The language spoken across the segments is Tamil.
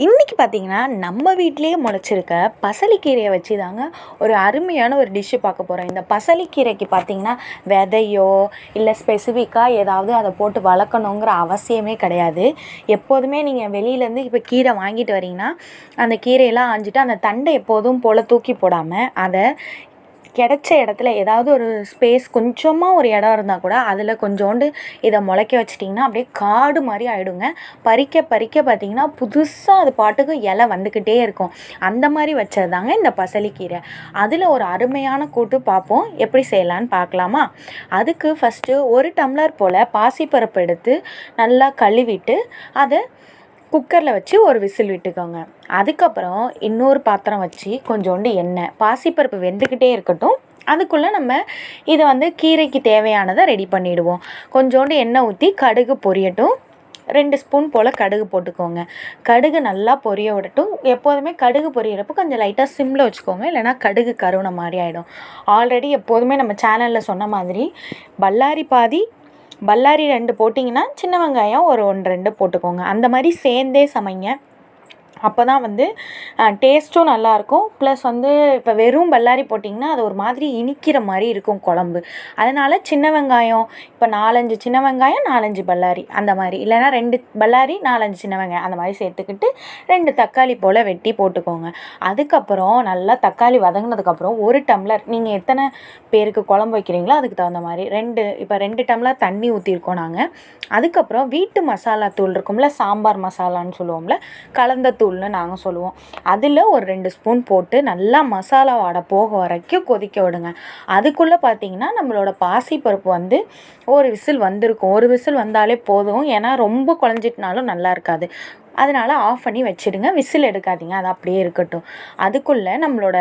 இன்றைக்கி பார்த்திங்கன்னா நம்ம வீட்டிலேயே முளைச்சிருக்க பசலிக்கீரையை வச்சு தாங்க ஒரு அருமையான ஒரு டிஷ்ஷு பார்க்க போகிறோம். இந்த பசலிக்கீரைக்கு பார்த்திங்கன்னா விதையோ இல்லை ஸ்பெசிஃபிக்காக ஏதாவது அதை போட்டு வளர்க்கணுங்கிற அவசியமே கிடையாது. எப்போதுமே நீங்கள் வெளியிலேருந்து இப்போ கீரை வாங்கிட்டு வரீங்கன்னா அந்த கீரையெல்லாம் ஆஞ்சிட்டு அந்த தண்டை எப்போதும் போல் தூக்கி போடாமல் அதை கிடைச்ச இடத்துல ஏதாவது ஒரு ஸ்பேஸ் கொஞ்சமாக ஒரு இடம் இருந்தால் கூட அதில் கொஞ்சோண்டு இதை முளைக்க வச்சிட்டிங்கன்னா அப்படியே காடு மாதிரி ஆகிடுங்க. பறிக்க பறிக்க பார்த்திங்கன்னா புதுசாக அது பாட்டுக்கு இலை வந்துக்கிட்டே இருக்கும். அந்த மாதிரி வச்சது தாங்க இந்த பசலிக்கீரை. அதில் ஒரு அருமையான கூட்டு பார்ப்போம், எப்படி செய்யலான்னு பார்க்கலாமா? அதுக்கு ஃபஸ்ட்டு 1 டம்ளர் போல் பாசிப்பருப்பு எடுத்து நல்லா கழுவிட்டு அதை குக்கரில் வச்சு ஒரு விசில் விட்டுக்கோங்க. அதுக்கப்புறம் இன்னொரு பாத்திரம் வச்சு கொஞ்சோண்டு எண்ணெய், பாசிப்பருப்பு வெந்துக்கிட்டே இருக்கட்டும். அதுக்குள்ளே நம்ம இதை கீரைக்கு தேவையானதை ரெடி பண்ணிவிடுவோம். கொஞ்சோண்டு எண்ணெய் ஊற்றி கடுகு பொரியட்டும். 2 ஸ்பூன் போல் கடுகு போட்டுக்கோங்க. கடுகு நல்லா பொரிய விடட்டும். எப்போதுமே கடுகு பொரியறப்போ கொஞ்சம் லைட்டாக சிம்மில் வச்சுக்கோங்க, இல்லைனா கடுகு கருவுன மாதிரி ஆகிடும். ஆல்ரெடி எப்போதுமே நம்ம சேனலில் சொன்ன மாதிரி பல்லாரி 2 போட்டிங்கன்னா சின்ன வெங்காயம் ஒரு 1 2 போட்டுக்கோங்க. அந்த மாதிரி சேர்ந்தே சமைங்க. அப்போ தான் டேஸ்ட்டும் நல்லாயிருக்கும். ப்ளஸ் இப்போ வெறும் பல்லாரி போட்டிங்கன்னா அது ஒரு மாதிரி இனிக்கிற மாதிரி இருக்கும் குழம்பு. அதனால் சின்ன வெங்காயம் இப்போ 4-5 சின்ன வெங்காயம் 4-5 பல்லாரி அந்த மாதிரி, இல்லைனா 2 பல்லாரி 4-5 சின்ன வெங்காயம் அந்த மாதிரி சேர்த்துக்கிட்டு 2 தக்காளி போல் வெட்டி போட்டுக்கோங்க. அதுக்கப்புறம் நல்லா தக்காளி வதங்கினதுக்கப்புறம் 1 டம்ளர், நீங்கள் எத்தனை பேருக்கு குழம்பு வைக்கிறீங்களோ அதுக்கு தகுந்த மாதிரி 2 டம்ளர் தண்ணி ஊற்றிருக்கோம் நாங்கள். அதுக்கப்புறம் வீட்டு மசாலா தூள் இருக்கும்ல, சாம்பார் மசாலான்னு சொல்லுவோம்ல, கலந்த தூள்னு நாங்கள் சொல்லுவோம். அதில் ஒரு 2 ஸ்பூன் போட்டு நல்லா மசாலா வாடை போக வரைக்கும் கொதிக்க விடுங்க. அதுக்குள்ளே பார்த்திங்கன்னா நம்மளோட பாசிப்பருப்பு ஒரு விசில் வந்திருக்கும். ஒரு விசில் வந்தாலே போதும், ஏன்னா ரொம்ப குழஞ்சிட்டுனாலும் நல்லா இருக்காது. அதனால் ஆஃப் பண்ணி வச்சுடுங்க, விசில் எடுக்காதீங்க, அது அப்படியே இருக்கட்டும். அதுக்குள்ளே நம்மளோட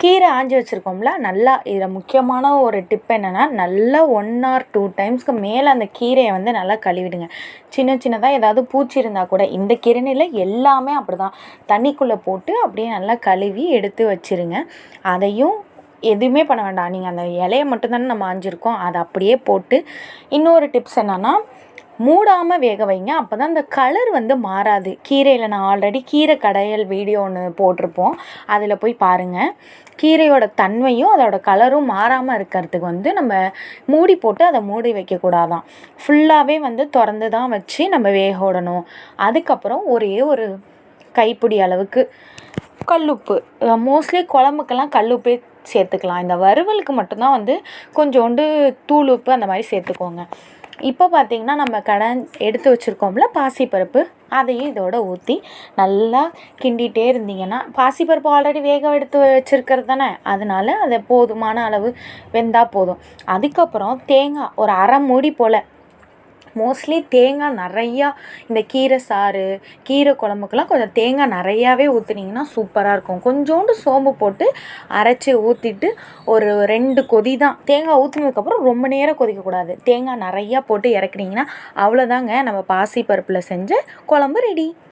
கீரை ஆஞ்சி வச்சுருக்கோம்ல, நல்லா இதில் முக்கியமான ஒரு டிப் என்னென்னா, நல்லா 1 or 2 டைம்ஸ்க்கு மேலே அந்த கீரையை நல்லா கழுவிடுங்க. சின்ன சின்னதாக ஏதாவது பூச்சி இருந்தால் கூட, இந்த கீரையில் எல்லாமே அப்படி தான், தண்ணிக்குள்ளே போட்டு அப்படியே நல்லா கழுவி எடுத்து வச்சுருங்க. அதையும் எதுவுமே பண்ண வேண்டாம், நீங்கள் அந்த இலையை மட்டும்தானே நம்ம ஆஞ்சிருக்கோம், அதை அப்படியே போட்டு. இன்னொரு டிப்ஸ் என்னென்னா, மூடாமல் வேக வைங்க. அப்போ தான் அந்த கலர் மாறாது. கீரையில் நான் ஆல்ரெடி கீரை கடையல் வீடியோ ஒன்று போட்டிருப்போம், அதில் போய் பாருங்கள். கீரையோட தன்மையும் அதோட கலரும் மாறாமல் இருக்கிறதுக்கு நம்ம மூடி போட்டு அதை மூடி வைக்கக்கூடாதான். ஃபுல்லாகவே திறந்து தான் வச்சு நம்ம வேக விடணும். அதுக்கப்புறம் ஒரே ஒரு கைப்பிடி அளவுக்கு கல்லுப்பு, மோஸ்ட்லி குழம்புக்கெல்லாம் கல்லுப்பே சேர்த்துக்கலாம். இந்த வறுவலுக்கு மட்டும்தான் கொஞ்சோண்டு தூள் உப்பு அந்த மாதிரி சேர்த்துக்கோங்க. இப்போ பார்த்திங்கன்னா நம்ம எடுத்து வச்சுருக்கோம்ல பாசிப்பருப்பு, அதையும் இதோட ஊற்றி நல்லா கிண்டிகிட்டே இருந்தீங்கன்னா, பாசிப்பருப்பு ஆல்ரெடி வேக எடுத்து வச்சுருக்கிறது தானே, அதனால் அதை போதுமான அளவு வெந்தால் போதும். அதுக்கப்புறம் தேங்காய் ஒரு 1/2 மூடி போல், மோஸ்ட்லி தேங்காய் நிறையா இந்த கீரை சாறு, கீரை குழம்புக்கெல்லாம் கொஞ்சம் தேங்காய் நிறையாவே ஊற்றுனீங்கன்னா சூப்பராக இருக்கும். கொஞ்சோண்டு சோம்பு போட்டு அரைச்சி ஊற்றிட்டு ஒரு 2 கொதி தான். தேங்காய் ஊற்றினதுக்கப்புறம் ரொம்ப நேரம் கொதிக்கக்கூடாது. தேங்காய் நிறையா போட்டு இறக்குனீங்கன்னா அவ்வளோதாங்க, நம்ம பாசிப்பருப்பில் செஞ்ச குழம்பு ரெடி.